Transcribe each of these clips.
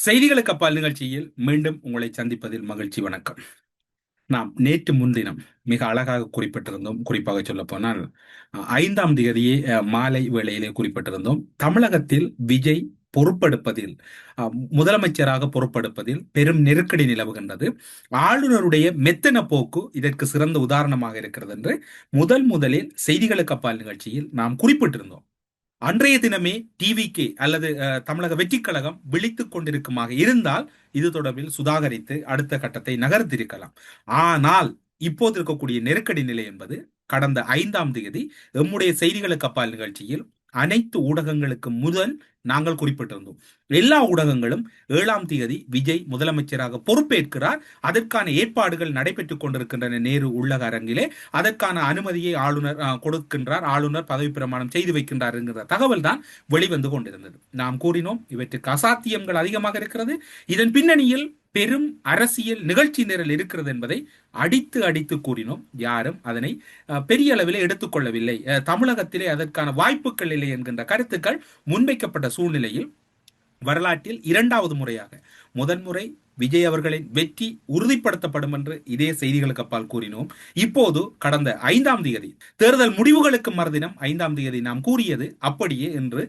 செய்திகளுக்கு அப்பால் நிகழ்ச்சியில் மீண்டும் உங்களை சந்திப்பதில் மகிழ்ச்சி. வணக்கம். நாம் நேற்று முன்தினம் மிக அழகாக குறிப்பிட்டிருந்தோம். குறிப்பாக சொல்ல போனால் 5ஆம் தேதியே மாலை வேளையிலே குறிப்பிட்டிருந்தோம். தமிழகத்தில் விஜய் பொறுப்பெடுப்பதில் முதலமைச்சராக பொறுப்பெடுப்பதில் பெரும் நெருக்கடி நிலவுகின்றது. ஆளுநருடைய மெத்தன போக்கு இதற்கு சிறந்த உதாரணமாக இருக்கிறது என்று முதலில் செய்திகளுக்கு அப்பால் நிகழ்ச்சியில் நாம் குறிப்பிட்டிருந்தோம். அன்றைய தினமே டிவிகே அல்லது தமிழக வெற்றிக் கழகம் விழித்துக் கொண்டிருக்குமாக இருந்தால் இது தொடர்பில் சுதாகரித்து அடுத்த கட்டத்தை நகர்த்திருக்கலாம். ஆனால் இப்போது இருக்கக்கூடிய நெருக்கடி நிலை என்பது கடந்த 5ஆம் தேதி எம்முடைய செய்திகளுக்கு அப்பால் நிகழ்ச்சியில் அனைத்து ஊடகங்களுக்கு முதல் நாங்கள் குறிப்பிட்டிருந்தோம். எல்லா ஊடகங்களும் 7ஆம் தேதி விஜய் முதலமைச்சராக பொறுப்பேற்கிறார், அதற்கான ஏற்பாடுகள் நடைபெற்றுக் கொண்டிருக்கின்றன நேரு உள்ளக அரங்கிலே, அதற்கான அனுமதியை ஆளுநர் கொடுக்கின்றார், ஆளுநர் பதவி பிரமாணம் செய்து வைக்கின்றார் என்கிற தகவல் தான் வெளிவந்து கொண்டிருந்தது. நாம் கூறினோம் இவற்றுக்கு அசாத்தியங்கள் அதிகமாக இருக்கிறது, இதன் பின்னணியில் பெரும் அரசியல் நிகழ்ச்சி நிரல் இருக்கிறது என்பதை அடித்து கூறினோம். யாரும் அதனை பெரிய அளவில் எடுத்துக்கொள்ளவில்லை. தமிழகத்திலே அதற்கான வாய்ப்புகள் இல்லை என்கின்ற கருத்துக்கள் முன்வைக்கப்பட்ட சூழ்நிலையில் வரலாற்றில் 2வது முறையாக முதன்முறை விஜய் அவர்களின் வெற்றி உறுதிப்படுத்தப்படும் என்று இதே செய்திகளுக்கு அப்பால் கூறினோம். இப்போது கடந்த 5ஆம் தேதி தேர்தல் முடிவுகளுக்கு மறுதினம் 5ஆம் தேதி நாம் கூறியது அப்படியே என்று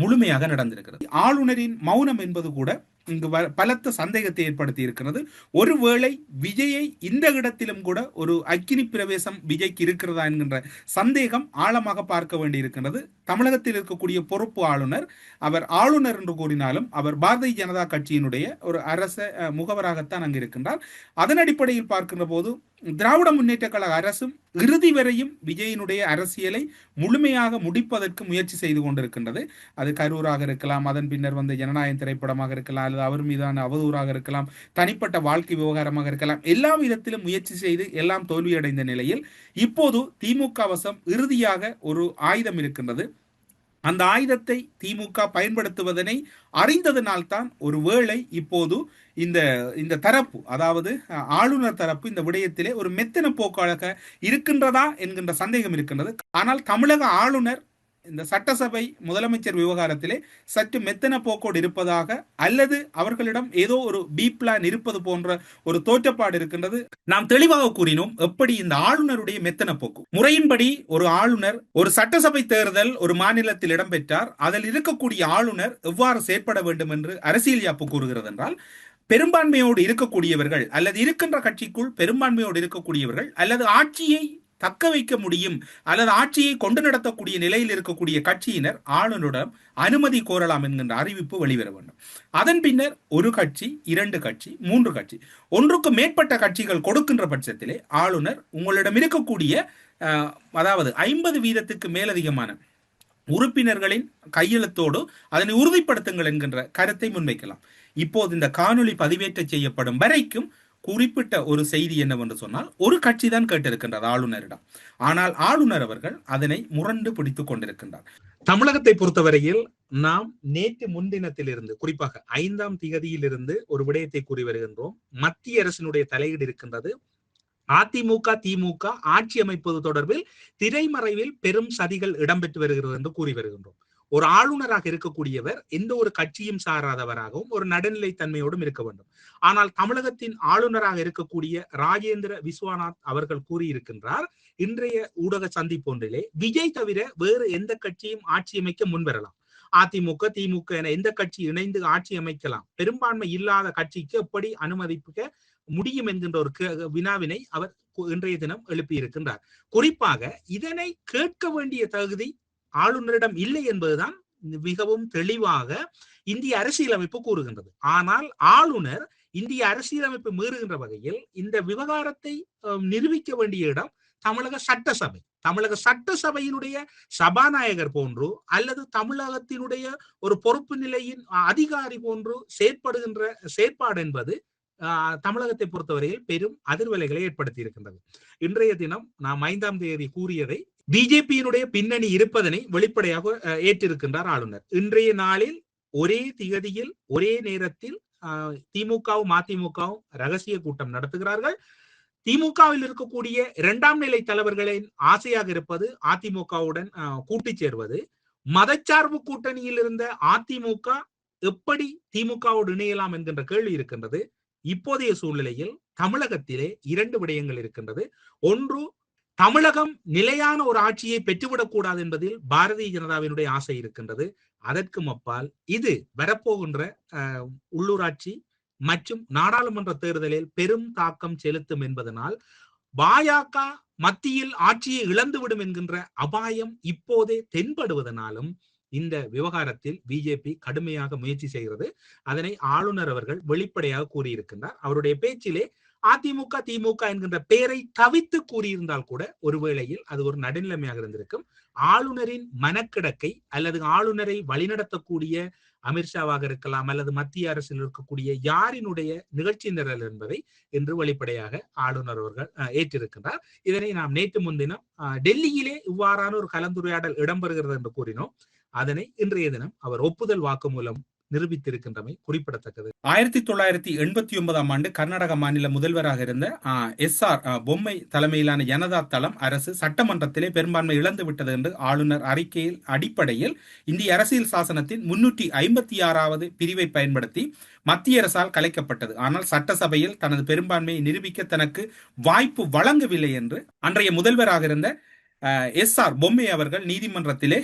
முழுமையாக நடந்திருக்கிறது. ஆளுநரின் மௌனம் என்பது கூட இங்கு பலத்த சந்தேகத்தை ஏற்படுத்தி இருக்கிறது. ஒருவேளை விஜயை இந்த இடத்திலும் கூட ஒரு அக்கினி பிரவேசம் விஜய்க்கு இருக்கிறதா என்கின்ற சந்தேகம் ஆழமாக பார்க்க வேண்டி இருக்கின்றது. தமிழகத்தில் இருக்கக்கூடிய பொறுப்பு ஆளுநர், அவர் ஆளுநர் என்று கூறினாலும் அவர் பாரதிய ஜனதா கட்சியினுடைய ஒரு அரச முகவராகத்தான் அங்கு இருக்கின்றார். அதன் அடிப்படையில் பார்க்கின்ற போது திராவிட முன்னேற்ற கழக அரசும் இறுதி வரையும் விஜயினுடைய அரசியலை முழுமையாக முடிப்பதற்கு முயற்சி செய்து கொண்டிருக்கின்றது. அது கரூராக இருக்கலாம், அதன் பின்னர் வந்து ஜனநாயக திரைப்படமாக இருக்கலாம், அல்லது அவர் மீதான அவதூறாக இருக்கலாம், தனிப்பட்ட வாழ்க்கை விவகாரமாக இருக்கலாம். எல்லா விதத்திலும் முயற்சி செய்து எல்லாம் தோல்வியடைந்த நிலையில் இப்போது திமுக வசம் இறுதியாக ஒரு ஆயுதம் இருக்கின்றது. அந்த ஆயுதத்தை திமுக பயன்படுத்துவதனை அறிந்ததனால்தான் ஒருவேளை இப்போது இந்த தரப்பு, அதாவது ஆளுநர் தரப்பு இந்த விடயத்திலே ஒரு மெத்தன போக்காக இருக்கின்றதா என்கின்ற சந்தேகம் இருக்கின்றது. ஆனால் தமிழக ஆளுநர் இந்த சட்டசபை முதலமைச்சர் விவகாரத்திலே சற்று மெத்தன போக்கோடு இருப்பதாக, அல்லது அவர்களிடம் ஏதோ ஒரு பி பிளான் இருப்பது போன்ற ஒரு தோற்றப்பாடு இருக்கின்றது. நாம் தெளிவாக கூறினோம் எப்படி இந்த ஆளுநருடைய மெத்தன போக்கு. முறையின்படி ஒரு ஆளுநர் ஒரு சட்டசபை தேர்தல் ஒரு மாநிலத்தில் இடம்பெற்றார், அதில் இருக்கக்கூடிய ஆளுநர் எவ்வாறு செயற்பட வேண்டும் என்று அரசியல் யாப்பு கூறுகிறது என்றால், பெரும்பான்மையோடு இருக்கக்கூடியவர்கள் அல்லது இருக்கின்ற கட்சிக்குள் பெரும்பான்மையோடு இருக்கக்கூடியவர்கள் அல்லது ஆட்சியை தக்க வைக்க முடியும் அல்லது ஆட்சியை கொண்டு நடத்தக்கூடிய நிலையில் இருக்கக்கூடிய கட்சியினர் ஆளுநரிடம் அனுமதி கோரலாம் என்கின்ற அறிவிப்பு வெளிவர வேண்டும். அதன் பின்னர் ஒரு கட்சி, 2 கட்சி, 3 கட்சி, ஒன்றுக்கு மேற்பட்ட கட்சிகள் கொடுக்கின்ற பட்சத்திலே ஆளுநர் உங்களிடம் இருக்கக்கூடிய அதாவது 50% மேலதிகமான உறுப்பினர்களின் கையெழுத்தோடு அதனை உறுதிப்படுத்துங்கள் என்கின்ற கருத்தை முன்வைக்கலாம். இப்போது இந்த காணொலி பதிவேற்ற செய்யப்படும் வரைக்கும் குறிப்பிட்ட ஒரு செய்தி என்னவென்று சொன்னால், ஒரு கட்சி தான் கேட்டிருக்கின்றது ஆளுநரிடம். ஆனால் ஆளுநர் அவர்கள் அதனை முரண்டு பிடித்துக் கொண்டிருக்கின்றார். தமிழகத்தை பொறுத்தவரையில் நாம் நேற்று முன்தினத்திலிருந்து, குறிப்பாக 5ஆம் தேதியிலிருந்து ஒரு விடயத்தை கூறி வருகின்றோம். மத்திய அரசினுடைய தலையீடு இருக்கின்றது. அதிமுக திமுக ஆட்சி அமைப்பது தொடர்பில் திரைமறைவில் பெரும் சதிகள் இடம்பெற்று வருகிறது என்று கூறி வருகின்றோம். ஒரு ஆளுநராக இருக்கக்கூடியவர் எந்த ஒரு கட்சியும் சாராதவராகவும் ஒரு நடுநிலை தன்மையோடும் இருக்க வேண்டும். ஆனால் தமிழகத்தின் ஆளுநராக இருக்கக்கூடிய ராஜேந்திர விஸ்வநாத் அவர்கள் கூறியிருக்கின்றார் இன்றைய ஊடக சந்திப்பு ஒன்றிலே, விஜய் தவிர வேறு எந்த கட்சியும் ஆட்சி அமைக்க முன்வரலாம், அதிமுக திமுக என எந்த கட்சி இணைந்து ஆட்சி அமைக்கலாம், பெரும்பான்மை இல்லாத கட்சிக்கு எப்படி அனுமதிக்க முடியும் என்கின்ற ஒரு வினாவினை அவர் இன்றைய தினம் எழுப்பியிருக்கின்றார். குறிப்பாக இதனை கேட்க வேண்டிய தகுதி ஆளுநரிடம் இல்லை என்பதுதான் மிகவும் தெளிவாக இந்திய அரசியலமைப்பு கூறுகின்றது. ஆனால் ஆளுநர் இந்திய அரசியலமைப்பு மீறுகின்ற வகையில் இந்த விவகாரத்தை நிரூபிக்க வேண்டிய இடம் தமிழக சட்டசபை. தமிழக சட்டசபையினுடைய சபாநாயகர் போன்று அல்லது தமிழகத்தினுடைய ஒரு பொறுப்பு நிலையின் அதிகாரி போன்று செயற்படுகின்ற செயற்பாடு என்பது தமிழகத்தை பொறுத்தவரையில் பெரும் அதிர்வலைகளை ஏற்படுத்தி இருக்கின்றது. இன்றைய தினம் நாம் 5ஆம் தேதி கூறியதை பிஜேபியினுடைய பின்னணி இருப்பதனை வெளிப்படையாக ஏற்றிருக்கின்றார் ஆளுநர். இன்றைய நாளில் ஒரே திகதியில் ஒரே நேரத்தில் திமுகவும் அதிமுகவும் ரகசிய கூட்டம் நடத்துகிறார்கள். திமுகவில் இருக்கக்கூடிய 2ஆம் நிலை தலைவர்களின் ஆசையாக இருப்பது அதிமுகவுடன் கூட்டி சேர்வது. மதச்சார்பு கூட்டணியில் இருந்த அதிமுக எப்படி திமுகவோடு இணையலாம் என்கின்ற கேள்வி இருக்கின்றது. இப்போதைய சூழ்நிலையில் தமிழகத்திலே 2 விடயங்கள் இருக்கின்றது. ஒன்று, தமிழகம் நிலையான ஒரு ஆட்சியை பெற்றுவிடக் கூடாது என்பதில் பாரதிய ஜனதாவினுடைய ஆசை இருக்கின்றது. அதற்கு அப்பால் இது வரப்போகின்ற உள்ளூராட்சி மற்றும் நாடாளுமன்ற தேர்தலில் பெரும் தாக்கம் செலுத்தும் என்பதனால் பாஜக மத்தியில் ஆட்சியை இழந்துவிடும் என்கின்ற அபாயம் இப்போதே தென்படுவதனாலும் இந்த விவகாரத்தில் பிஜேபி கடுமையாக முயற்சி செய்கிறது. அதனை ஆளுநர் அவர்கள் வெளிப்படையாக கூறியிருக்கின்றார். அவருடைய பேச்சிலே அதிமுக திமுக என்கின்ற பெயரை தவித்து கூறியிருந்தால் கூட ஒருவேளையில் அது ஒரு நடுநிலைமையாக இருந்திருக்கும். ஆளுநரின் மனக்கிடக்கை அல்லது ஆளுநரை வழிநடத்தக்கூடிய அமித்ஷாவாக இருக்கலாம் அல்லது மத்திய அரசில் இருக்கக்கூடிய யாரினுடைய நிகழ்ச்சி நிரல் என்பதை இன்று வெளிப்படையாக ஆளுநர் அவர்கள் ஏற்றிருக்கின்றார். இதனை நாம் நேற்று முன்தினம் டெல்லியிலே இவ்வாறான ஒரு கலந்துரையாடல் இடம்பெறுகிறது என்று கூறினோம். அதனை இன்றைய தினம் அவர் ஒப்புதல் வாக்குமூலம் நிரூபித்திருக்கின்றமை குறிப்பிடத்தக்கது. 1989 கர்நாடக மாநில முதல்வராக இருந்த எஸ்.ஆர். பொம்மை தலைமையிலான ஜனதா தளம் அரசு சட்டமன்றத்திலே பெரும்பான்மை இழந்து விட்டது என்று ஆளுநர் அறிக்கையில் அடிப்படையில் இந்திய அரசியல் சாசனத்தின் 356வது பிரிவை பயன்படுத்தி மத்திய அரசால் கலைக்கப்பட்டது. ஆனால் சட்டசபையில் தனது பெரும்பான்மையை நிரூபிக்க தனக்கு வாய்ப்பு வழங்கவில்லை என்று அன்றைய முதல்வராக இருந்த எஸ்.ஆர். பொம்மை அவர்கள் நீதிமன்றத்திலே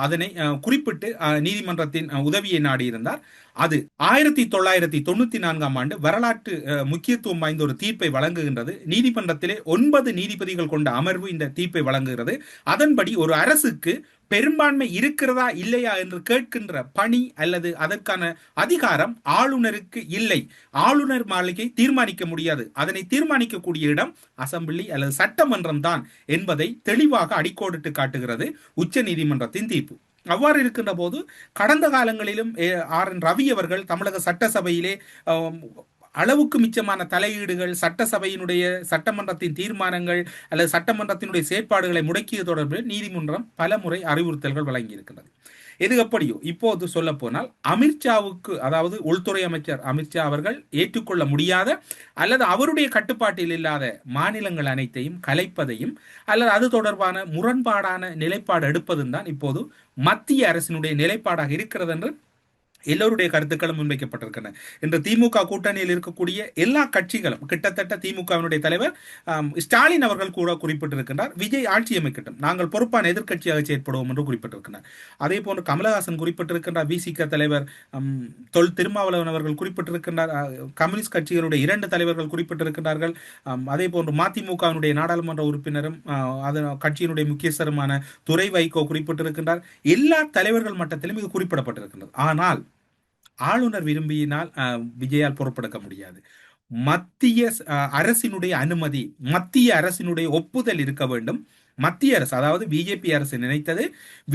அதனை குறிப்பிட்டு நீதிமன்றத்தின் உதவியை நாடியிருந்தார். அது 1994 வரலாற்று முக்கியத்துவம் வாய்ந்த ஒரு தீர்ப்பை வழங்குகின்றது. நீதிமன்றத்திலே 9 நீதிபதிகள் கொண்ட அமர்வு இந்த தீர்ப்பை வழங்குகிறது. அதன்படி ஒரு அரசுக்கு பெரும்பான்மை இருக்கிறதா இல்லையா என்று கேட்கின்ற பணி அல்லது அதற்கான அதிகாரம் ஆளுநருக்கு இல்லை. ஆளுநர் மாளிகை தீர்மானிக்க முடியாது. அதனை தீர்மானிக்கக்கூடிய இடம் அசம்பிளி அல்லது சட்டமன்றம் தான் என்பதை தெளிவாக அடிக்கோடிட்டு காட்டுகிறது உச்ச நீதிமன்றத்தின் தீர்ப்பு. அவ்வாறு இருக்கின்ற போது கடந்த காலங்களிலும் ஆர்.என். ரவி அவர்கள் தமிழக சட்டசபையிலே அளவுக்கு மிச்சமான தலையீடுகள், சட்டசபையினுடைய சட்டமன்றத்தின் தீர்மானங்கள் அல்லது சட்டமன்றத்தினுடைய செயற்பாடுகளை முடக்கிய தொடர்பில் நீதிமன்றம் பல முறை அறிவுறுத்தல்கள் வழங்கியிருக்கிறது. எது எப்படியோ இப்போது சொல்ல போனால் அமித்ஷாவுக்கு, அதாவது உள்துறை அமைச்சர் அமித்ஷா அவர்கள் ஏற்றுக்கொள்ள முடியாத அல்லது அவருடைய கட்டுப்பாட்டில் இல்லாத மாநிலங்கள் அனைத்தையும் கலைப்பதையும் அல்லது அது தொடர்பான முரண்பாடான நிலைப்பாடு எடுப்பதும் தான் இப்போது மத்திய அரசினுடைய நிலைப்பாடாக இருக்கிறது என்று எல்லோருடைய கருத்துக்களும் முன்வைக்கப்பட்டிருக்கின்றன. இன்று திமுக கூட்டணியில் இருக்கக்கூடிய எல்லா கட்சிகளும், கிட்டத்தட்ட திமுகவினுடைய தலைவர் ஸ்டாலின் அவர்கள் கூட குறிப்பிட்டிருக்கின்றார், விஜய் ஆட்சி அமைக்கட்டும், நாங்கள் பொறுப்பான எதிர்கட்சியாக செயற்படுவோம் என்று குறிப்பிட்டிருக்கிறார். அதே போன்று கமலஹாசன் குறிப்பிட்டிருக்கின்றார், விசிக தலைவர் தொல் திருமாவளவன் அவர்கள் குறிப்பிட்டிருக்கின்றார், கம்யூனிஸ்ட் கட்சிகளுடைய 2 தலைவர்கள் குறிப்பிட்டிருக்கின்றார்கள். அதே போன்று மதிமுகவினுடைய நாடாளுமன்ற உறுப்பினரும் கட்சியினுடைய முக்கியஸ்தருமான துரை வைகோ குறிப்பிட்டிருக்கின்றார். எல்லா தலைவர்கள் மட்டத்திலும் இது குறிப்பிடப்பட்டிருக்கின்றது. ஆனால் ஆளுநர் விரும்பியினால் விஜயால் பொறுப்பெடுக்க முடியாது. மத்திய அரசினுடைய அனுமதி, மத்திய அரசினுடைய ஒப்புதல் இருக்க வேண்டும். மத்திய அரசு, அதாவது பிஜேபி அரசு நினைத்தது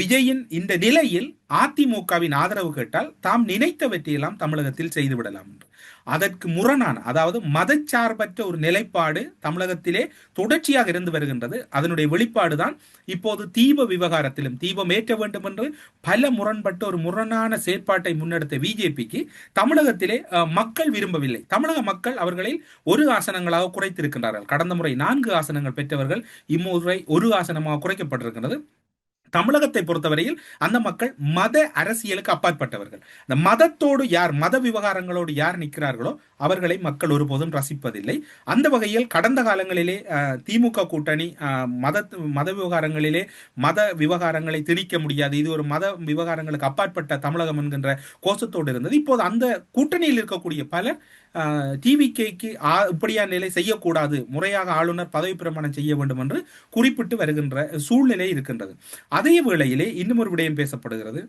விஜயின் இந்த நிலையில் அதிமுகவின் ஆதரவு கேட்டால் தாம் நினைத்தவற்றையெல்லாம் தமிழகத்தில் செய்துவிடலாம் என்று. அதற்கு முரணான, அதாவது மதச்சார்பற்ற ஒரு நிலைப்பாடு தமிழகத்திலே தொடர்ச்சியாக இருந்து வருகின்றது. அதனுடைய வெளிப்பாடுதான் இப்போது தீப விவகாரத்திலும் தீபம் ஏற்ற வேண்டும் என்று பல முரண்பட்ட ஒரு முரணான செயற்பாட்டை முன்னெடுத்த பிஜேபிக்கு தமிழகத்திலே மக்கள் விரும்பவில்லை. தமிழக மக்கள் அவர்களில் 1 ஆசனங்களாக குறைத்திருக்கின்றார்கள். கடந்த முறை 4 ஆசனங்கள் பெற்றவர்கள் இம்முறை 1 ஆசனமாக குறைக்கப்பட்டிருக்கிறது. தமிழகத்தை பொறுத்தவரையில் அந்த மக்கள் மத அரசியலுக்கு அப்பாற்பட்டவர்கள். இந்த மதத்தோடு யார், மத விவகாரங்களோடு யார் நிற்கிறார்களோ அவர்களை மக்கள் ஒருபோதும் ரசிப்பதில்லை. அந்த வகையில் கடந்த காலங்களிலே திமுக கூட்டணி மத விவகாரங்களிலே மத விவகாரங்களை திணிக்க முடியாது, இது ஒரு மத விவகாரங்களுக்கு அப்பாற்பட்ட தமிழகம் என்கின்ற கோஷத்தோடு இருந்தது. இப்போது அந்த கூட்டணியில் இருக்கக்கூடிய பலர் டிவிகேக்கு இப்படியான நிலை செய்யக்கூடாது, முறையாக ஆளுநர் பதவி பிரமாணம் செய்ய வேண்டும் என்று குறிப்பிட்டு வருகின்ற சூழ்நிலை இருக்கின்றது. அதே வேளையிலே இன்னும் ஒரு விடயம் பேசப்படுகிறது.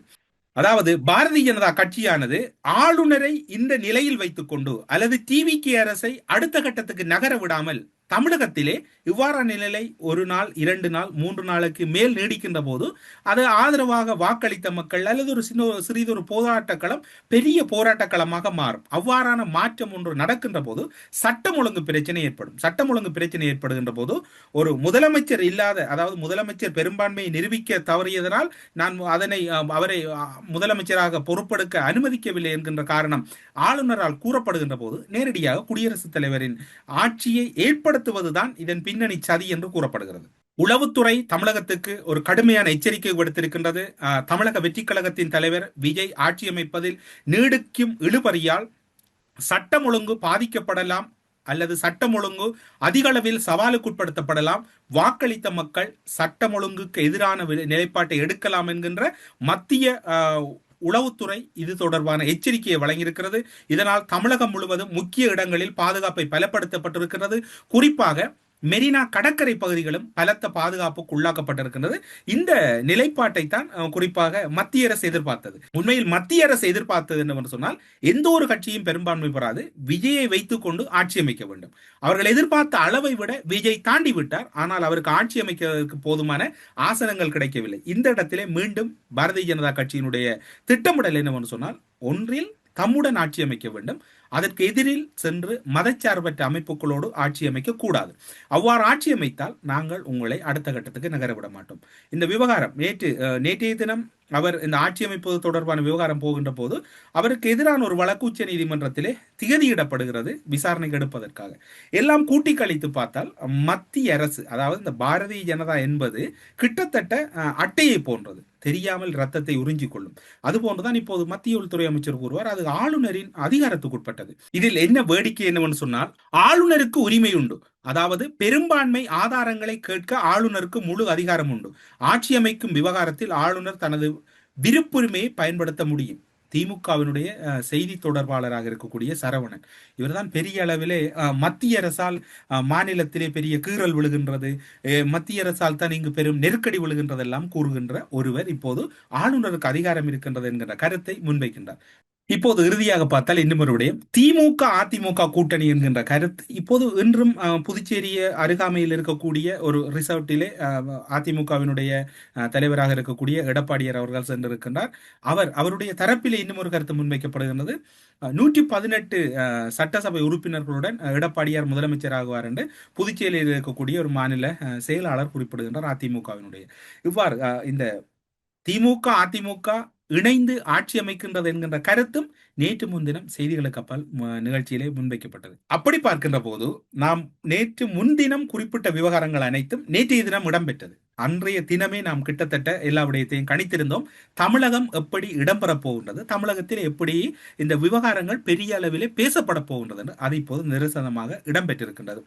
அதாவது பாரதிய ஜனதா கட்சியானது ஆளுநரை இந்த நிலையில் வைத்துக் கொண்டு அல்லது டிவிகே அரசை அடுத்த கட்டத்துக்கு நகர விடாமல் தமிழகத்திலே இவ்வாறான நிலை 1 நாள் 2 நாள் 3 நாளுக்கு மேல் நீடிக்கின்ற போது அது ஆதரவாக வாக்களித்த மக்கள் அல்லது ஒரு சிறிதொரு போராட்டக்களம் பெரிய போராட்டக்களமாக மாறும். அவ்வாறான மாற்றம் ஒன்று நடக்கின்ற போது சட்டம் ஒழுங்கு பிரச்சனை ஏற்படும். சட்டம் ஒழுங்கு பிரச்சனை ஏற்படுகின்ற போது ஒரு முதலமைச்சர் இல்லாத, அதாவது முதலமைச்சர் பெரும்பான்மையை நிரூபிக்க தவறியதனால் நான் அவரை முதலமைச்சராக பொறுப்பெடுக்க அனுமதிக்கவில்லை என்கின்ற காரணம் ஆளுநரால் கூறப்படுகின்ற போது நேரடியாக குடியரசுத் தலைவரின் ஆட்சியை ஏற்படுத்துவதுதான் இதன் பின்னணி சதி என்று கூறப்படுகிறது. உளவுத்துறை தமிழகத்துக்கு ஒரு கடுமையான எச்சரிக்கை விடுத்திருக்கின்றது. தமிழக வெற்றிக் கழகத்தின் தலைவர் விஜய் ஆட்சி அமைப்பதில் நீடிக்கும் இழுபறியால் சட்டம் ஒழுங்கு பாதிக்கப்படலாம் அல்லது சட்டம் ஒழுங்கு அதிக அளவில் சவாலுக்குட்படுத்தப்படலாம். வாக்களித்த மக்கள் சட்டம் ஒழுங்குக்கு எதிரான நிலைப்பாட்டை எடுக்கலாம் என்கின்ற மத்திய உளவுத்துறை இது தொடர்பான எச்சரிக்கையை வழங்கியிருக்கிறது. இதனால் தமிழகம் முழுவதும் முக்கிய இடங்களில் பாதுகாப்பை பலப்படுத்தப்பட்டிருக்கிறது. குறிப்பாக மெரினா கடற்கரை பகுதிகளும் பலத்த பாதுகாப்புக்கு உள்ளாக்கப்பட்டிருக்கின்றது. இந்த நிலைப்பாட்டை தான் குறிப்பாக மத்திய அரசு எதிர்பார்த்தது. உண்மையில் மத்திய அரசு எதிர்பார்த்தது என்னவென்று சொன்னால், எந்த ஒரு கட்சியும் பெரும்பான்மை பெறாது, விஜயை வைத்துக் கொண்டு ஆட்சி அமைக்க வேண்டும். அவர்கள் எதிர்பார்த்த அளவை விட விஜய் தாண்டி விட்டார். ஆனால் அவருக்கு ஆட்சி அமைக்கிறதுக்கு போதுமான ஆசனங்கள் கிடைக்கவில்லை. இந்த இடத்திலே மீண்டும் பாரதிய ஜனதா கட்சியினுடைய திட்டமிடல் என்னவென்று சொன்னால், ஒன்றில் தம்முடன் ஆட்சி அமைக்க வேண்டும், அதற்கு எதிரில் சென்று மதச்சார்பற்ற அமைப்புகளோடு ஆட்சி அமைக்க கூடாது. அவ்வாறு ஆட்சி அமைத்தால் நாங்கள் உங்களை அடுத்த கட்டத்துக்கு நகரவிட மாட்டோம். இந்த விவகாரம் நேற்றைய தினம் அவர் இந்த ஆட்சி அமைப்பது தொடர்பான விவகாரம் போகின்ற போது அவருக்கு எதிரான ஒரு வழக்கு உச்ச நீதிமன்றத்திலே திகதியிடப்படுகிறது விசாரணைக்கு எடுப்பதற்காக. எல்லாம் கூட்டி கழித்து பார்த்தால் மத்திய அரசு, அதாவது இந்த பாரதிய ஜனதா என்பது கிட்டத்தட்ட அட்டையை போன்றது, தெரியாமல் ரத்தத்தை உறிஞ்சிக் கொள்ளும். அதுபோன்றுதான் இப்போது மத்திய உள்துறை அமைச்சர் கூறுவார், அது ஆளுநரின் அதிகாரத்துக்குட்பட்டது. இதில் என்ன வேடிக்கை என்னவென்று சொன்னால், ஆளுநருக்கு உரிமை உண்டு, அதாவது பெரும்பான்மை ஆதாரங்களை கேட்க ஆளுநருக்கு முழு அதிகாரம் உண்டு. ஆட்சி அமைக்கும் விவகாரத்தில் ஆளுநர் தனது விருப்புரிமையை பயன்படுத்த முடியும். திமுகவினுடைய செய்தி தொடர்பாளராக இருக்கக்கூடிய சரவணன், இவர்தான் பெரிய அளவிலே மத்திய அரசால் மாநிலத்திலே பெரிய கீறல் விழுகின்றது, மத்திய அரசால் தான் இங்கு பெரும் நெருக்கடி விழுகின்றதெல்லாம் கூறுகின்ற ஒருவர் இப்போது ஆளுநருக்கு அதிகாரம் இருக்கின்றது என்கின்ற கருத்தை முன்வைக்கின்றார். இப்போது இறுதியாக பார்த்தால் இன்னும் ஒரு விடயம், திமுக அதிமுக கூட்டணி என்கின்ற கருத்து இப்போது இன்றும் புதுச்சேரிய அருகாமையில் இருக்கக்கூடிய ஒரு ரிசார்ட்டிலே அதிமுகவினுடைய தலைவராக இருக்கக்கூடிய எடப்பாடியார் அவர்கள் சென்றிருக்கின்றார். அவருடைய தரப்பிலே இன்னும் ஒரு கருத்து முன்வைக்கப்படுகின்றது. 118 சட்டசபை உறுப்பினர்களுடன் எடப்பாடியார் முதலமைச்சர் ஆகுவார் என்று புதுச்சேரியில் இருக்கக்கூடிய ஒரு மாநில செயலாளர் குறிப்பிடுகின்றார் அதிமுகவினுடைய. இவ்வாறு இந்த திமுக அதிமுக இணைந்து ஆட்சி அமைக்கின்றது என்கின்ற கருத்தும் நேற்று முன்தினம் செய்திகளுக்கு அப்பால் நிகழ்ச்சியிலே முன்வைக்கப்பட்டது. அப்படி பார்க்கின்ற போது நாம் நேற்று முன்தினம் குறிப்பிட்ட விவகாரங்கள் அனைத்தும் நேற்றைய தினம் இடம்பெற்றது. அன்றைய தினமே நாம் கிட்டத்தட்ட எல்லா விடயத்தையும் கணித்திருந்தோம். தமிழகம் எப்படி இடம்பெறப் போகின்றது, தமிழகத்தில் எப்படி இந்த விவகாரங்கள் பெரிய அளவிலே பேசப்பட போகின்றது என்று அது இப்போது நிரசனமாக இடம்பெற்றிருக்கின்றது.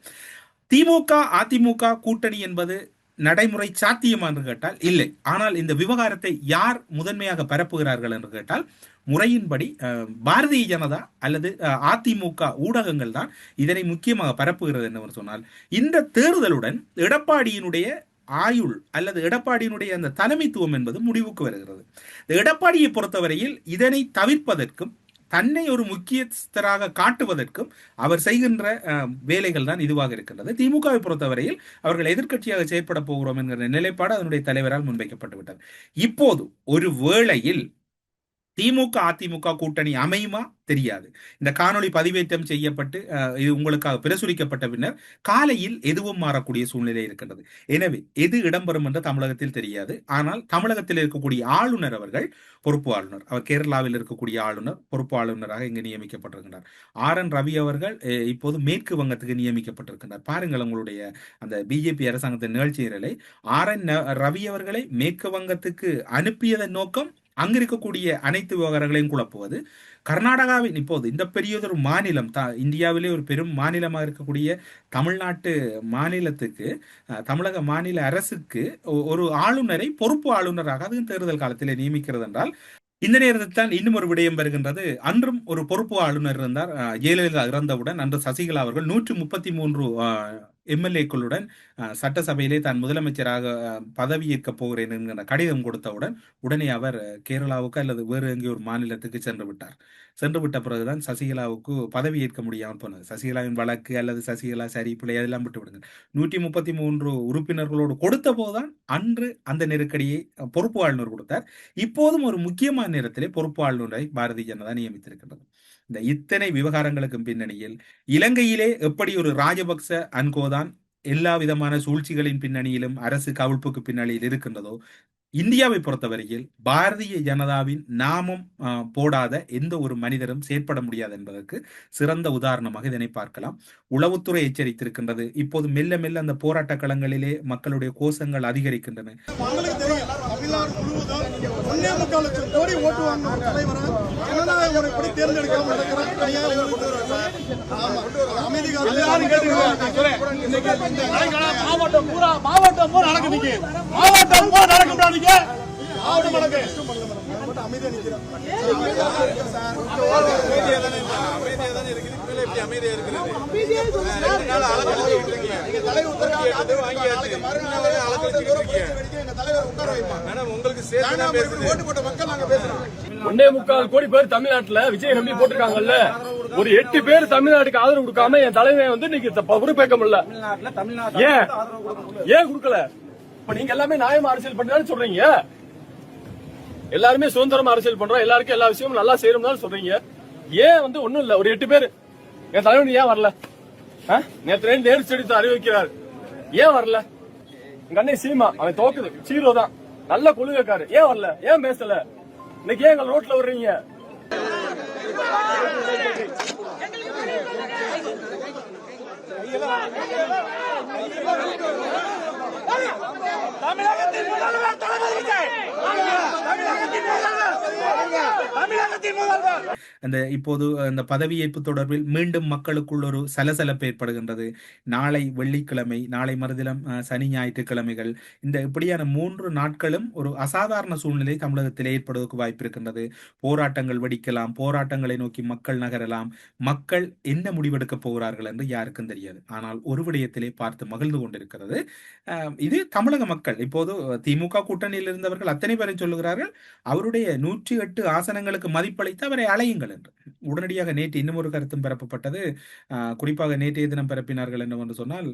திமுக அதிமுக கூட்டணி என்பது நடைமுறை சாத்தியமா என்று கேட்டால் இல்லை. ஆனால் இந்த விவகாரத்தை யார் முதன்மையாக பரப்புகிறார்கள் என்று கேட்டால், முறையின்படி பாரதிய ஜனதா அல்லது அதிமுக ஊடகங்கள் தான் இதனை முக்கியமாக பரப்புகிறது என்னவென்று சொன்னால், இந்த தேர்தலுடன் எடப்பாடியினுடைய ஆயுள் அல்லது எடப்பாடியினுடைய அந்த தலைமைத்துவம் என்பது முடிவுக்கு வருகிறது. எடப்பாடியை பொறுத்தவரையில் இதனை தவிர்ப்பதற்கும் தன்னை ஒரு முக்கியஸ்தராக காட்டுவதற்கும் அவர் செய்கின்ற வேலைகள் தான் இதுவாக இருக்கின்றது. திமுகவை பொறுத்தவரையில் அவர்கள் எதிர்க்கட்சியாக செயற்பட போகிறோம் என்கிற நிலைப்பாடு அதனுடைய தலைவரால் முன்வைக்கப்பட்டு விட்டது. இப்போது ஒரு வேளையில் திமுக அதிமுக கூட்டணி அமையுமா தெரியாது. இந்த காணொலி பதிவேற்றம் செய்யப்பட்டு இது உங்களுக்காக பிரசுரிக்கப்பட்ட பின்னர் காலையில் எதுவும் மாறக்கூடிய சூழ்நிலை இருக்கின்றது. எனவே எது இடம்பெறும் என்று தமிழகத்தில் தெரியாது. ஆனால் தமிழகத்தில் இருக்கக்கூடிய ஆளுநர் அவர்கள் பொறுப்பு ஆளுநர், அவர் கேரளாவில் இருக்கக்கூடிய ஆளுநர் பொறுப்பு ஆளுநராக இங்கு நியமிக்கப்பட்டிருக்கிறார். RN ரவி அவர்கள் இப்போது மேற்கு வங்கத்துக்கு நியமிக்கப்பட்டிருக்கிறார். பாருங்கள், உங்களுடைய அந்த பிஜேபி அரசாங்கத்தின் நிகழ்ச்சிகளை RN ரவி அவர்களை மேற்கு வங்கத்துக்கு அனுப்பியதன் நோக்கம் அங்கு இருக்கக்கூடிய அனைத்து விவகாரங்களையும் குழப்புவது. கர்நாடகாவின் இப்போது இந்த பெரியதொரு மாநிலம், இந்தியாவிலே ஒரு பெரும் மாநிலமாக இருக்கக்கூடிய தமிழ்நாட்டு மாநிலத்துக்கு, தமிழக மாநில அரசுக்கு ஒரு ஆளுநரை பொறுப்பு ஆளுநராக அது தேர்தல் காலத்திலே நியமிக்கிறது என்றால், இந்த நேரத்தில் தான் இன்னும் ஒரு விடயம் வருகின்றது. அன்றும் ஒரு பொறுப்பு ஆளுநர் இருந்தார். ஜெயலலிதா இறந்தவுடன் அன்று சசிகலா அவர்கள் 133 MLA-க்களுடன் சட்டசபையிலே தான் முதலமைச்சராக பதவியேற்க போகிறேன் என்கிற கடிதம் கொடுத்தவுடன் உடனே அவர் கேரளாவுக்கு அல்லது வேறு எங்கே ஒரு மாநிலத்துக்கு சென்று விட்டார். சென்று விட்ட பிறகுதான் சசிகலாவுக்கு பதவி ஏற்க முடியாமல் போனது. சசிகலாவின் வழக்கு அல்லது சசிகலா சரி பிள்ளை அதெல்லாம் விட்டு விடுங்க, 133 உறுப்பினர்களோடு கொடுத்த போதுதான் அன்று அந்த நெருக்கடியை பொறுப்பு ஆளுநர் கொடுத்தார். இப்போதும் ஒரு முக்கியமான நேரத்திலே பொறுப்பு ஆளுநரை பாரதிய ஜனதா நியமித்திருக்கிறது. இந்த இத்தனை விவகாரங்களுக்கும் பின்னணியில் இலங்கையிலே எப்படி ஒரு ராஜபக்ச அன்கோதான் எல்லா விதமான சூழ்ச்சிகளின் பின்னணியிலும் அரசு கவிழ்ப்புக்கு பின்னணியில் இருக்கின்றதோ, இந்தியாவை பொறுத்தவரையில் பாரதிய ஜனதாவின் நாமம் போடாத எந்த ஒரு மனிதரும் செயற்பட முடியாது என்பதற்கு சிறந்த உதாரணமாக இதனை பார்க்கலாம். உளவுத்துறை எச்சரித்திருக்கின்றது. இப்போது மெல்ல மெல்ல அந்த போராட்ட களங்களிலே மக்களுடைய கோஷங்கள் அதிகரிக்கின்றன. ஒன்னே முக்கால் கோடி பேர் தமிழ்நாட்டுல விஜய் நம்பி போட்டிருக்காங்கல்ல, ஒரு 8 பேர் தமிழ்நாட்டுக்கு ஆதரவு கொடுக்காம என் தலைமை வந்து இன்னைக்கு பொறுப்பேற்க முடியல. ஏன் கொடுக்கல? இப்ப நீங்க எல்லாமே நியாயமா அரசியல் பண்றான்னு சொல்றீங்க, எல்லாருமே சுதந்திரமா அரசியல் பண்றோம், எல்லாருக்கும் எல்லா விஷயமும் நல்லா செய்யறோம்னு சொல்றீங்க. ஏன் வந்து ஒண்ணும் இல்ல, ஒரு 8 பேர் என் தலைவன் ஏன் வரல? நேற்று நேரு செடி அறிவிக்கிறார், ஏன் வரல? எங்க அண்ணன் சீமா அவன் தோக்குது, சீரோ தான், நல்ல கொள்கைக்காரு, ஏன் வரல? ஏன் பேசல? இன்னைக்கு ஏன் எங்க ரோட்ல வர்றீங்க? தமிழகத்தின் முதல்வர் தளபதி விஜய், தமிழகத்தின் முதல்வர், தமிழகத்தின் முதல்வர். அந்த இப்போது அந்த பதவியேற்பு தொடர்பில் மீண்டும் மக்களுக்குள் ஒரு சலசலப்பு ஏற்படுகின்றது. நாளை வெள்ளிக்கிழமை, நாளை மறுதினம் சனி ஞாயிற்றுக்கிழமைகள், இந்த இப்படியான 3 நாட்களும் ஒரு அசாதாரண சூழ்நிலை தமிழகத்தில் ஏற்படுவதற்கு வாய்ப்பு இருக்கின்றது. போராட்டங்கள் வெடிக்கலாம், போராட்டங்களை நோக்கி மக்கள் நகரலாம். மக்கள் என்ன முடிவெடுக்க போகிறார்கள் என்று யாருக்கும் தெரியாது. ஆனால் ஒரு விடயத்திலே பார்த்து மகிழ்ந்து கொண்டிருக்கிறது, இது தமிழக மக்கள். இப்போது திமுக கூட்டணியில் இருந்தவர்கள் அத்தனை பேரும் சொல்லுகிறார்கள், அவருடைய 108 ஆசனங்களுக்கு மதிப்பளித்து அவரை அழையுங்கள் என்று. உடனடியாக நேற்று இன்னும் ஒரு கருத்தும் பரப்பப்பட்டது. குறிப்பாக நேற்றைய தினம் பரப்பினார்கள் என்னவென்று சொன்னால்,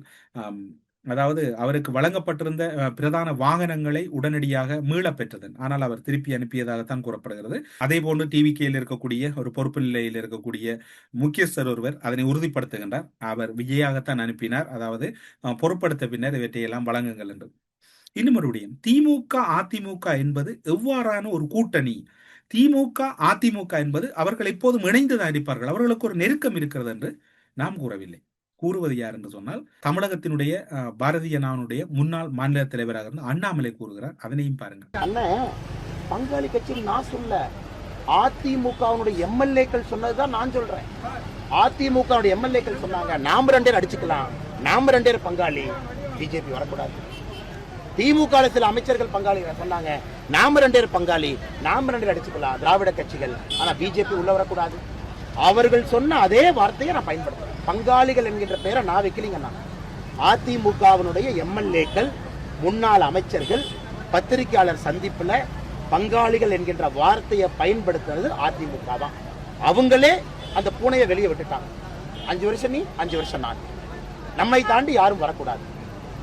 அதாவது அவருக்கு வழங்கப்பட்டிருந்த பிரதான வாகனங்களை உடனடியாக மீளப் பெற்றதன், ஆனால் அவர் திருப்பி அனுப்பியதாகத்தான் கூறப்படுகிறது. அதே போன்று டிவிகேயில் இருக்கக்கூடிய ஒரு பொறுப்பு நிலையில் இருக்கக்கூடிய முக்கியஸ்தர் ஒருவர் அதனை உறுதிப்படுத்துகின்றார். அவர் விஜயாகத்தான் அனுப்பினார், அதாவது பொறுப்படுத்த பின்னர் இவற்றையெல்லாம் வழங்குங்கள் என்று. இன்னும் ஒரு விடயம், திமுக அதிமுக என்பது எவ்வாறான ஒரு கூட்டணி? திமுக அதிமுக என்பது அவர்கள் எப்போதும் இணைந்துதான் இருப்பார்கள், அவர்களுக்கு ஒரு நெருக்கம் இருக்கிறது என்று நாம் கூறவில்லை. கூறுவது யார் என்று சொன்னால், தமிழகத்தினுடைய பாரதிய ஜனதாவுடைய முன்னாள் மாநில தலைவராக இருந்த அண்ணாமலை கூறுகிறார். அதனையும் பாருங்கள். அண்ணன் பங்காளி கட்சியில் நான் சொல்ல, அதிமுகவுடைய எம்எல்ஏக்கள் சொன்னதுதான் நான் சொல்றேன். அதிமுக எம்எல்ஏக்கள் சொன்னாங்க, நாம 2 பேர் அடிச்சுக்கலாம், நாம 2 பேர் பங்காளி, பிஜேபி வரக்கூடாது. திமுக சில அமைச்சர்கள் பங்காளி சொன்னாங்க, நாம 2 பேர் பங்காளி, நாம 2 பேர் அடிச்சுக்கலாம், திராவிட கட்சிகள், ஆனா பிஜேபி உள்ள வரக்கூடாது. அவர்கள் சொன்ன அதே வார்த்தையை நான் பயன்படுத்துறேன். பங்காளிகள் என்கின்ற பெயரை நான் வைக்கலீங்கன்னா, அதிமுகவினுடைய எம்எல்ஏக்கள், முன்னாள் அமைச்சர்கள் பத்திரிகையாளர் சந்திப்புல பங்காளிகள் என்கின்ற வார்த்தையை பயன்படுத்துறது அதிமுக தான். அவங்களே அந்த பூனையை வெளியே விட்டுட்டாங்க. 5 வருஷம் நீ, 5 வருஷம் நான், நம்மை தாண்டி யாரும் வரக்கூடாது,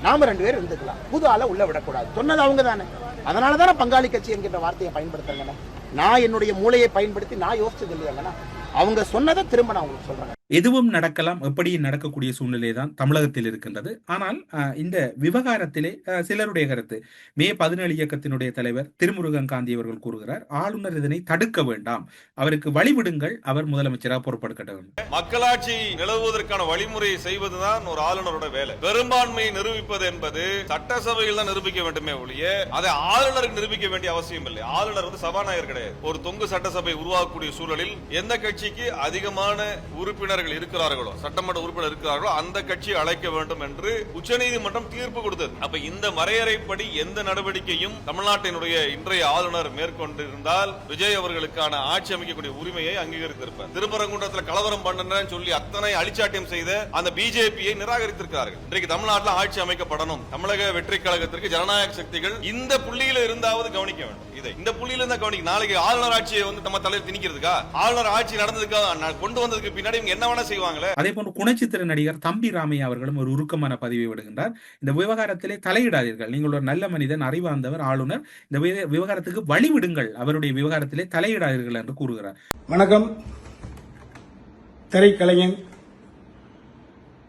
நாம 2 பேர் இருந்துக்கலாம், புது ஆளை உள்ள விடக்கூடாது சொன்னது அவங்க தானே. அதனாலதானே பங்காளி கட்சி என்கின்ற வார்த்தையை பயன்படுத்துறேங்கண்ணா. நான் என்னுடைய மூளையை பயன்படுத்தி நான் யோசிச்சது இல்லையாங்கண்ணா, அவங்க சொன்னதை திரும்ப நான் உங்களுக்கு சொல்றேன். எதுவும் நடக்கலாம், எப்படி நடக்கக்கூடிய சூழ்நிலை தான் தமிழகத்தில் இருக்கின்றது. ஆனால் இந்த விவகாரத்திலே சிலருடைய கருத்து, மே 17 இயக்கத்தினுடைய தலைவர் திருமுருகன் காந்தி அவர்கள் கூறுகிறார், ஆளுநர் இதனை தடுக்க வேண்டாம், அவருக்கு வழிவிடுங்கள், அவர் முதலமைச்சராக பொறுப்பெடுக்க வேண்டும். மக்களாட்சி நிலவுவதற்கான வழிமுறையை செய்வதுதான் ஒரு ஆளுநரோட வேலை. பெரும்பான்மையை நிரூபிப்பது என்பது சட்டசபையில் தான் நிரூபிக்க வேண்டுமே ஒழிய அதை ஆளுநருக்கு நிரூபிக்க வேண்டிய அவசியம் இல்லை. ஆளுநர் வந்து சபாநாயகர் கிடையாது. ஒரு தொங்கு சட்டசபை உருவாக்கக்கூடிய சூழலில் எந்த கட்சிக்கு அதிகமான உறுப்பினர் இருக்கிறார்களோ, சட்டமன்ற உறுப்பினர் இருக்கிறார்களோ, அந்த கட்சியை அழைக்க வேண்டும் என்று உச்சநீதிமன்றம் தீர்ப்பு கொடுத்தது. அப்ப இந்த வரையறைப்படி எந்த நடவடிக்கையும் தமிழ்நாட்டினுடைய இன்றைய ஆளுநர் மேற்கொண்டிருந்தால் விஜய் அவர்களுக்கான ஆட்சி அமைக்கக்கூடிய உரிமையை அங்கீகரித்திருப்பார். திருப்பரங்குன்றத்தில் கலவரம் பண்ணன்னு சொல்லி அத்தனை அழிச்சாட்டியம் செய்த அந்த பிஜேபியை நிராகரித்திருக்கிறார்கள். இன்றைக்கு தமிழ்நாட்டில் ஆட்சி அமைக்கப்படணும், தமிழக வெற்றி கழகத்திற்கு ஜனநாயக சக்திகள் இந்த புள்ளியில இருந்தாவது கவனிக்க வேண்டும். இதை இந்த புள்ளியில இருந்தா கவனிக்க. நாளைக்கு ஆளுநர் ஆட்சியை வந்து நம்ம தலைவர் திணிக்கிறதுக்கா, ஆளுநர் ஆட்சி நடந்ததுக்காக கொண்டு வந்ததுக்கு பின்னாடி என்ன செய்வாங்களே. அதே போன்று குணச்சித்திர நடிகர் தம்பி ராமையா அவர்களும் ஒரு உருக்கமான பதிவை விடுகின்றார். இந்த விவகாரத்திலே தலையிடாதீர்கள், நீங்கள் ஒரு நல்ல மனிதன், அறிவார்ந்தவர், ஆளுநர், இந்த விவகாரத்துக்கு வழிவிடுங்கள், அவருடைய விவகாரத்திலே தலையிடாதீர்கள் என்று கூறுகிறார். வணக்கம். திரைக்கலைஞன்,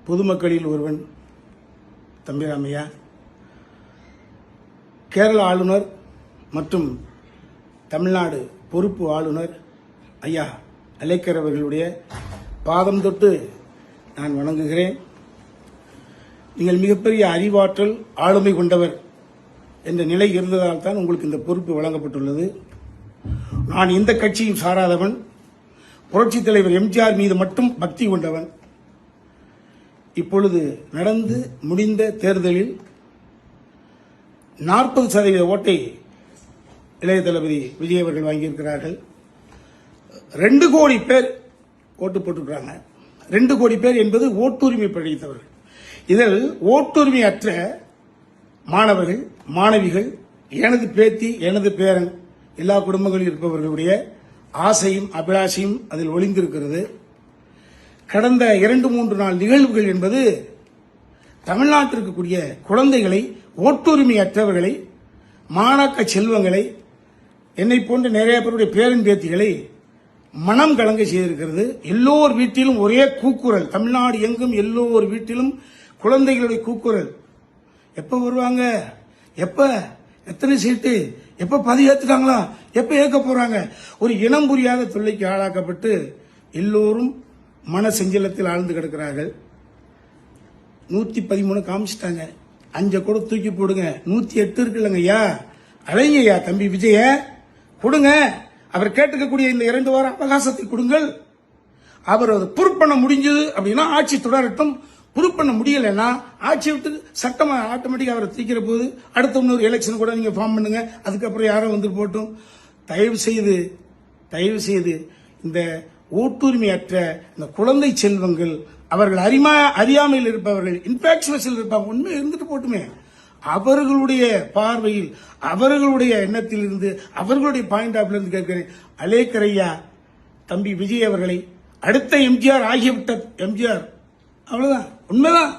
பொதுமக்களில் ஒருவன் தம்பி ராமையா. கேரள ஆளுநர் மற்றும் தமிழ்நாடு பொறுப்பு ஆளுநர் ஐயா அலேக்கர் அவர்களுடைய பாதம் தொட்டு நான் வணங்குகிறேன். நீங்கள் மிகப்பெரிய அறிவாற்றல் ஆளுமை கொண்டவர் என்ற நிலை இருந்ததால் தான் உங்களுக்கு இந்த பொறுப்பு வழங்கப்பட்டுள்ளது. நான் எந்த கட்சியும் சாராதவன், புரட்சித் தலைவர் எம்ஜிஆர் மீது மட்டும் பக்தி கொண்டவன். இப்பொழுது நடந்து முடிந்த தேர்தலில் 40% ஓட்டை இளைய தளபதி விஜய் அவர்கள் வாங்கியிருக்கிறார்கள். 2 கோடி பேர் ஓட்டு போட்டிருக்கிறாங்க. 2 கோடி பேர் என்பது ஓட்டுரிமை படைத்தவர்கள். இதில் ஓட்டுரிமை அற்ற மாணவர்கள், மாணவிகள், எனது பேத்தி, எனது பேரன், எல்லா குடும்பங்களில் இருப்பவர்களுடைய ஆசையும் அபிலாஷையும் அதில் ஒளிந்திருக்கிறது. கடந்த 2-3 நாள் நிகழ்வுகள் என்பது தமிழ்நாட்டில் இருக்கக்கூடிய குழந்தைகளை, ஓட்டுரிமை அற்றவர்களை, மாணாக்க செல்வங்களை, என்னை போன்ற நிறைய பேருடைய பேரன் பேத்திகளை மனம் கலங்க செய்திருக்கிறது. எல்லோர் வீட்டிலும் ஒரே கூக்குரல், தமிழ்நாடு எங்கும் எல்லோர் வீட்டிலும் குழந்தைகளுடைய கூக்குரல். எப்ப வருவாங்க, எப்ப, எத்தனை சீட்டு, எப்ப பதிவு ஏத்துட்டாங்களா, எப்ப ஏற்க போறாங்க, ஒரு இனம் புரியாத தொல்லைக்கு ஆளாக்கப்பட்டு எல்லோரும் மன செஞ்சலத்தில் ஆழ்ந்து கிடக்கிறார்கள். 113 காமிச்சிட்டாங்க, 5 கூட தூக்கி போடுங்க, 108 இருக்குல்லங்க ஐயா, அழைங்க ஐயா தம்பி விஜய கொடுங்க. அவர் கேட்டுக்கக்கூடிய இந்த 2 வார அவகாசத்தை கொடுங்கள். அவர் அதை ப்ரூவ் பண்ண முடிஞ்சது அப்படின்னா ஆட்சி தொடரட்டும். ப்ரூவ் பண்ண முடியலன்னா ஆட்சி விட்டு சட்டம் ஆட்டோமேட்டிக்கா அவரை தூக்கிற போது அடுத்த இன்னொரு எலெக்ஷன் கூட நீங்க ஃபார்ம் பண்ணுங்க. அதுக்கப்புறம் யாரோ வந்து போட்டும். தயவு செய்து இந்த ஓட்டுரிமையற்ற இந்த குழந்தை செல்வங்கள், அவர்கள் அறியாமையில் இருப்பவர்கள், இன்ஃபாக்சுவஸில் இருப்பாங்க, உண்மை இருந்துட்டு போட்டுமே, அவர்களுடைய பார்வையில், அவர்களுடைய எண்ணத்தில் இருந்து, அவர்களுடைய பாயிண்ட் ஆஃப் இருந்து கேட்கிறேன். அலேக்கர் ஐயா தம்பி விஜய் அவர்களை அடுத்த எம்ஜிஆர் ஆகிவிட்ட எம்ஜிஆர், அவ்வளவுதான், உண்மைதான்.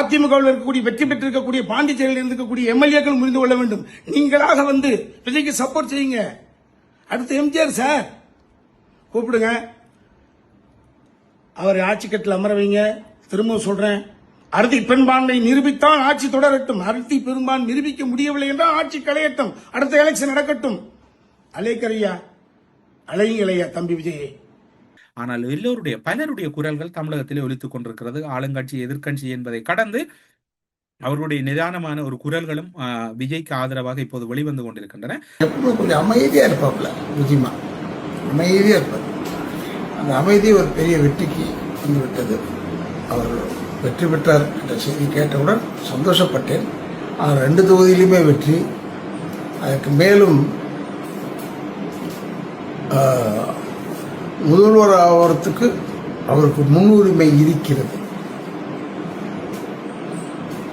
அதிமுகவில் இருக்கக்கூடிய வெற்றி பெற்றிருக்கக்கூடிய பாண்டிச்சேரியில் இருக்கக்கூடிய எம்எல்ஏக்கள் புரிந்து கொள்ள வேண்டும். நீங்களாக வந்து விஜய்க்கு சப்போர்ட் செய்யுங்க. அடுத்த எம்ஜிஆர் சார் கூப்பிடுங்க, அவர் ஆட்சி கட்டில் அமர வைங்க. திரும்ப சொல்றேன், அறுதி பெரும்பான்மை நிரூபித்தான் ஆட்சி தொடரட்டும். அறுதி பெரும்பான்மை நிரூபிக்க முடியவில்லை என்றால் ஆட்சி களையட்டும், அடுத்த எலெக்ஷன் நடக்கட்டும். அலேக்கரையா, அலைங்களையா தம்பி விஜயை. ஆனால் எல்லோருடைய பலருடைய குரல்கள் தமிழகத்திலே ஒலித்துக் கொண்டிருக்கிறது. ஆளுங்கட்சி எதிர்க்கட்சி என்பதை கடந்து அவர்களுடைய நிதானமான ஒரு குரல்களும் விஜய்க்கு ஆதரவாக இப்போது வெளிவந்து கொண்டிருக்கின்றன. எப்பவும் கொஞ்சம் அமைதியா இருப்பாப்புல விஜயமா, அமைதியா இருப்பார். அந்த அமைதி ஒரு பெரிய வெற்றிக்கு வந்துவிட்டது. அவர் வெற்றி பெற்றார் என்ற செய்தி கேட்டவுடன் சந்தோஷப்பட்டேன். ஆனால் 2 தொகுதியிலுமே வெற்றி. அதற்கு மேலும் முதல்வர் ஆவறதுக்கு அவருக்கு முன்னுரிமை இருக்கிறது.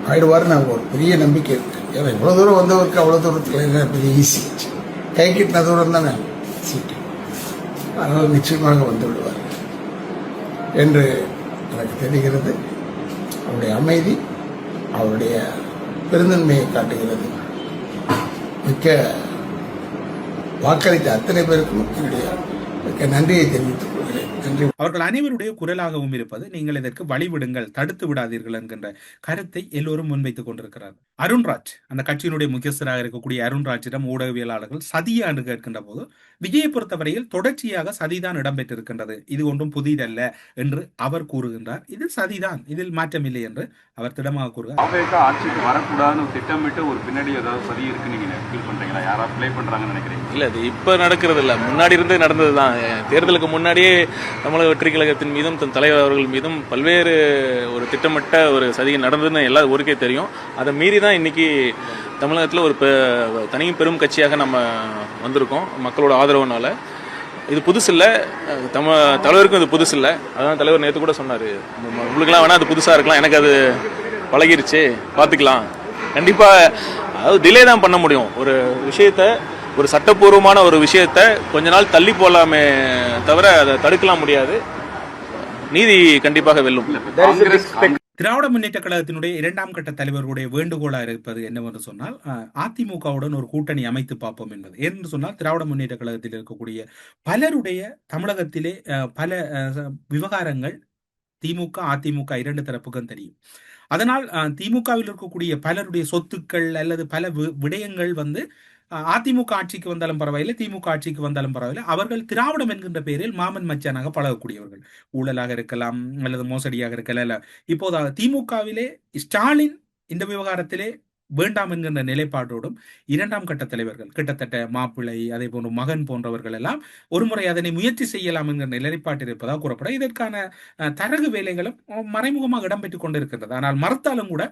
ஆயிடுவார் ஒரு பெரிய நம்பிக்கை இருக்கு. ஏன்னா இவ்வளவு தூரம் வந்தவருக்கு அவ்வளவு தூரத்தில் பெரிய ஈஸி, கை கிட்டின தூரம் தானே சீட்டு, அதனால் நிச்சயமாக வந்து விடுவார் என்று எனக்கு தெரிகிறது. அவருடைய அமைதி அவருடைய பெருந்தன்மையை காட்டுகிறது. மிக்க வாக்களித்த அத்தனை பேருக்கும் என்னுடைய மிக்க நன்றியை தெரிவித்துக் கொள்கிறேன். நன்றி. அவர்கள் அனைவருடைய குரலாகவும் இருப்பது, நீங்கள் இதற்கு வழிவிடுங்கள், தடுத்து விடாதீர்கள் என்கின்ற கருத்தை எல்லோரும் முன்வைத்துக் கொண்டிருக்கிறார். அருண்ராஜ், அந்த கட்சியினுடைய முக்கியஸ்தராக இருக்கக்கூடிய அருண்ராஜிடம் ஊடகவியலாளர்கள் சதியா என்று கேட்கின்ற போது, விஜயை பொறுத்தவரையில் தொடர்ச்சியாக சதிதான் இடம்பெற்றிருக்கின்றது, இது ஒன்றும் புதிதல்ல என்று அவர் கூறுகின்றார். இது சதிதான், இதில் மாற்றமில்லை என்று அவர் திடமாக கூறுகிறார். ஆட்சிக்கு வரக்கூடாதுன்னு திட்டமிட்டு ஒரு பின்னாடி ஏதாவது சதி இருக்கு நீங்க ஃபீல் பண்றீங்களா? யாராவது ப்ளே பண்றாங்கன்னு நினைக்கிறீங்க? இல்ல, இது இப்ப நடக்கிறது இல்ல, முன்னாடி இருந்து நடந்ததுதான். தேர்தலுக்கு முன்னாடியே தமிழக வெற்றி கழகத்தின் மீதும் தன் தலைவர் அவர்கள் மீதும் பல்வேறு ஒரு திட்டமிட்ட ஒரு சதி நடந்ததுன்னு எல்லா ஊருக்கே தெரியும். அதை மீறி தான் இன்னைக்கு தமிழகத்தில் ஒரு தனியும் பெரும் கட்சியாக நம்ம வந்திருக்கோம் மக்களோட ஆதரவுனால. இது புதுசு இல்லை, தலைவருக்கும் இது புதுசு இல்லை. அதான் தலைவர் நேற்று கூட சொன்னார், உங்களுக்குலாம் வேணா அது புதுசாக இருக்கலாம், எனக்கு அது பழகிருச்சு, பார்த்துக்கலாம். கண்டிப்பாக அதாவது டிலே தான் பண்ண முடியும். ஒரு விஷயத்த, ஒரு சட்டப்பூர்வமான ஒரு விஷயத்த கொஞ்ச நாள் தள்ளி போடலாமே தவிர அதை தடுக்கலாம் முடியாது. நீதி கண்டிப்பாக வெல்லும். திராவிட முன்னேற்ற கழகத்தினுடைய 2ஆம் கட்ட தலைவர்களுடைய வேண்டுகோளாக இருப்பது என்னவென்று சொன்னால், அதிமுகவுடன் ஒரு கூட்டணி அமைத்து பார்ப்போம் என்பது. ஏன்னு சொன்னால், திராவிட முன்னேற்ற கழகத்தில் இருக்கக்கூடிய பலருடைய தமிழகத்திலே பல விவகாரங்கள் திமுக அதிமுக 2 தரப்புக்கும் தெரியும். அதனால் திமுகவில் இருக்கக்கூடிய பலருடைய சொத்துக்கள் அல்லது பல விடயங்கள் வந்து அதிமுக ஆட்சிக்கு வந்தாலும் பரவாயில்லை, திமுக ஆட்சிக்கு வந்தாலும் பரவாயில்லை, அவர்கள் திராவிடம் என்கின்ற பெயரில் மாமன் மச்சானாக பழகக்கூடியவர்கள். ஊழலாக இருக்கலாம் அல்லது மோசடியாக இருக்கலாம். இப்போது திமுகவிலே ஸ்டாலின் இந்த விவகாரத்திலே வேண்டாம் என்கின்ற நிலைப்பாட்டோடும் இரண்டாம் கட்ட தலைவர்கள் கிட்டத்தட்ட மாப்பிள்ளை, அதே போன்று மகன் போன்றவர்கள் எல்லாம் ஒருமுறை அதனை முயற்சி செய்யலாம் என்கிற நிலைப்பாட்டில் இருப்பதாக கூறப்படும். இதற்கான தரகு வேலைகளும் மறைமுகமாக இடம்பெற்றுக் கொண்டிருக்கின்றது. ஆனால் மறுத்தாலும் கூட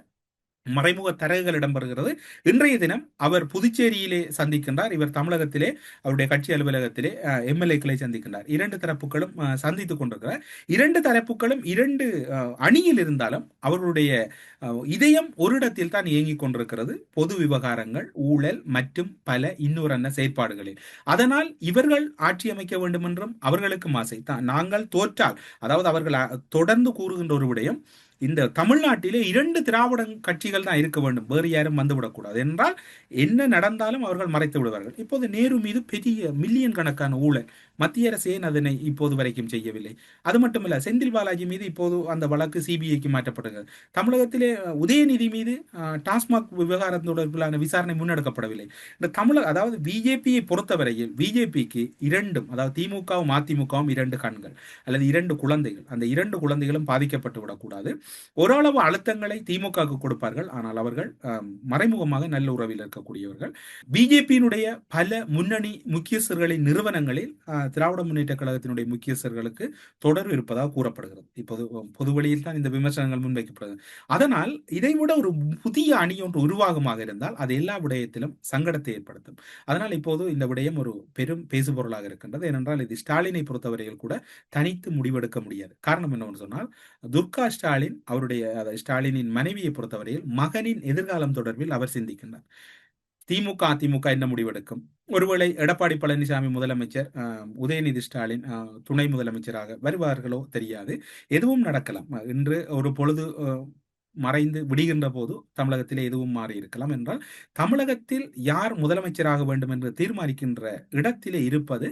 மறைமுக தரகுகள் இடம்பெறுகிறது. இன்றைய தினம் அவர் புதுச்சேரியிலே சந்திக்கின்றார். இவர் தமிழகத்திலே அவருடைய கட்சி அலுவலகத்திலே எம்எல்ஏக்களை சந்திக்கின்றார். இரண்டு தரப்புகளும் சந்தித்துக் கொண்டிருக்கிறார். இரண்டு தரப்புகளும் இரண்டு அணியில் இருந்தாலும் அவர்களுடைய இதயம் ஒரு இடத்தில் தான் இயங்கிக் கொண்டிருக்கிறது. பொது விவகாரங்கள், ஊழல் மற்றும் பல இன்னொரு செயற்பாடுகளில். அதனால் இவர்கள் ஆட்சி அமைக்க வேண்டும் என்றும் அவர்களுக்கும் ஆசை தான். நாங்கள் தோற்றால், அதாவது அவர்கள் தொடர்ந்து கூறுகின்ற ஒரு விடயம், இந்த தமிழ்நாட்டிலே இரண்டு திராவிட கட்சிகள் தான் இருக்க வேண்டும், வேறு யாரும் வந்துவிடக்கூடாது என்றால் என்ன நடந்தாலும் அவர்கள் மறைத்து விடுவார்கள். இப்போது நேரு மீது பெரிய மில்லியன் கணக்கான ஊழல், மத்திய அரசு ஏன் அதனை இப்போது வரைக்கும் செய்யவில்லை? அது மட்டுமல்ல, செந்தில் பாலாஜி மீது இப்போது அந்த வழக்கு சிபிஐக்கு மாற்றப்படுகிறது. தமிழகத்திலே உதயநிதி மீது டாஸ்மாக் விவகாரம் தொடர்பிலான விசாரணை முன்னெடுக்கப்படவில்லை. இந்த தமிழக, அதாவது பிஜேபியை பொறுத்தவரையில் பிஜேபிக்கு இரண்டும், அதாவது திமுகவும் அதிமுகவும் இரண்டு கண்கள் அல்லது இரண்டு குழந்தைகள். அந்த இரண்டு குழந்தைகளும் பாதிக்கப்பட்டு விடக்கூடாது. ஓரளவு அழுத்தங்களை திமுகவுக்கு கொடுப்பார்கள், ஆனால் அவர்கள் மறைமுகமாக நல்ல உறவில் இருக்கக்கூடியவர்கள். பிஜேபியினுடைய பல முன்னணி முக்கியஸ்தர்களின் நிறுவனங்களில் திராவிட முன்னேற்ற கழகத்தினுடைய முக்கியஸ்தர்களுக்கு தொடர்பு இருப்பதாக கூறப்படுகிறது. இப்போது பொது வழியில் தான் இந்த விமர்சனங்கள் முன்வைக்கப்படுகிறது. அதனால் இதைவிட ஒரு புதிய அணி ஒன்று உருவாகமாக இருந்தால் அது எல்லா விடயத்திலும் சங்கடத்தை ஏற்படுத்தும். அதனால் இப்போது இந்த விடயம் ஒரு பெரும் பேசுபொருளாக இருக்கின்றது. ஏனென்றால் இது ஸ்டாலினை பொறுத்தவரையில் கூட தனித்து முடிவெடுக்க முடியாது. காரணம் என்னவென்று சொன்னால், துர்கா ஸ்டாலின் அவருடைய ஸ்டாலினின் மனைவியை பொறுத்தவரையில் மகனின் எதிர்காலம் தொடர்பில் அவர் சிந்திக்கின்றார். திமுக அதிமுக என்ன முடிவெடுக்கும்? ஒருவேளை எடப்பாடி பழனிசாமி முதலமைச்சர், உதயநிதி ஸ்டாலின் துணை முதலமைச்சராக வருவார்களோ தெரியாது. எதுவும் நடக்கலாம். இன்று ஒரு பொழுது மறைந்து விடுகின்ற போது தமிழகத்திலே எதுவும் மாறி இருக்கலாம். என்றால் தமிழகத்தில் யார் முதலமைச்சராக வேண்டும் என்று தீர்மானிக்கின்ற இடத்திலே இருப்பது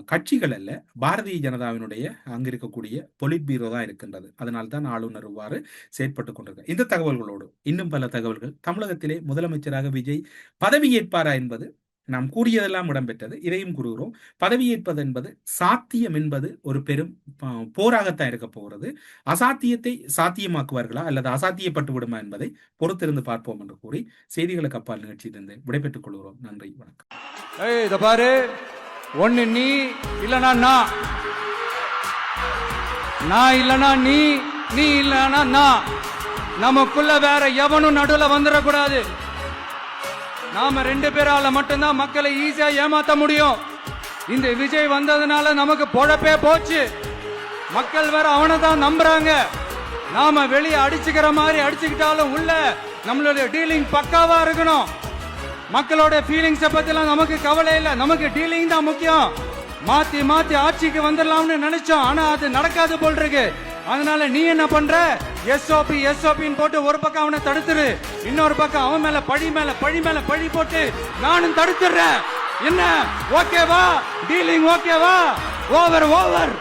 கட்சிகள் அல்ல, பாரதிய ஜனதாவினுடைய அங்கிருக்கக்கூடிய பொலிட் பீரோ தான் இருக்கின்றது. அதனால்தான் ஆளுநர் இவ்வாறு செயற்பட்டுக் கொண்டிருக்கிறார். இந்த தகவல்களோடு இன்னும் பல தகவல்கள், தமிழகத்திலே முதலமைச்சராக விஜய் பதவியேற்பாரா என்பது நாம் கூறியதெல்லாம் இடம்பெற்றது. இதையும் கூறுகிறோம். பதவியேற்பது என்பது சாத்தியம் என்பது ஒரு பெரும் போராகத்தான் இருக்க போகிறது. அசாத்தியத்தை சாத்தியமாக்குவார்களா அல்லது அசாத்தியப்பட்டு விடுமா என்பதை பொறுத்திருந்து பார்ப்போம் என்று கூறி செய்திகளுக்கு அப்பால் நிகழ்ச்சியிலிருந்து விடைபெற்றுக் கொள்கிறோம். நன்றி, வணக்கம். ஒன்னு நீ இல்லனா நான் இல்லனா நீ இல்லனா நான். நமக்குள்ள வேற எவனும் நடுவுல வந்துடக்கூடாது. நாம ரெண்டு பேரால மட்டும்தான் மக்களை ஈஸியா ஏமாத்த முடியும். இந்த விஜய் வந்ததுனால நமக்கு பொழப்பே போச்சு. மக்கள் வேற அவனை தான் நம்புறாங்க. நாம வெளியே அடிச்சுக்கிற மாதிரி அடிச்சுக்கிட்டாலும் உள்ள நம்மளுடைய டீலிங் பக்காவா இருக்கணும். மக்களோட ஃபீலிங்ஸை பத்திலாம் நமக்கு கவலை இல்லை, நமக்கு டீலிங் தான் முக்கியம். மாத்தி மாத்தி ஆட்சிக்கு வந்துடலாம்னு நினைச்சோம், ஆனா அது நடக்காது போல் இருக்கு. அதனால நீ என்ன பண்ற? எஸ்ஓபின்னு போட்டு ஒரு பக்கம் அவனை தடுத்துரு, இன்னொரு பக்கம் அவன் மேல பழி போட்டு நானும் தடுத்துடுறேன். என்ன ஓகேவா? டீலிங் ஓகேவா? ஓவர்.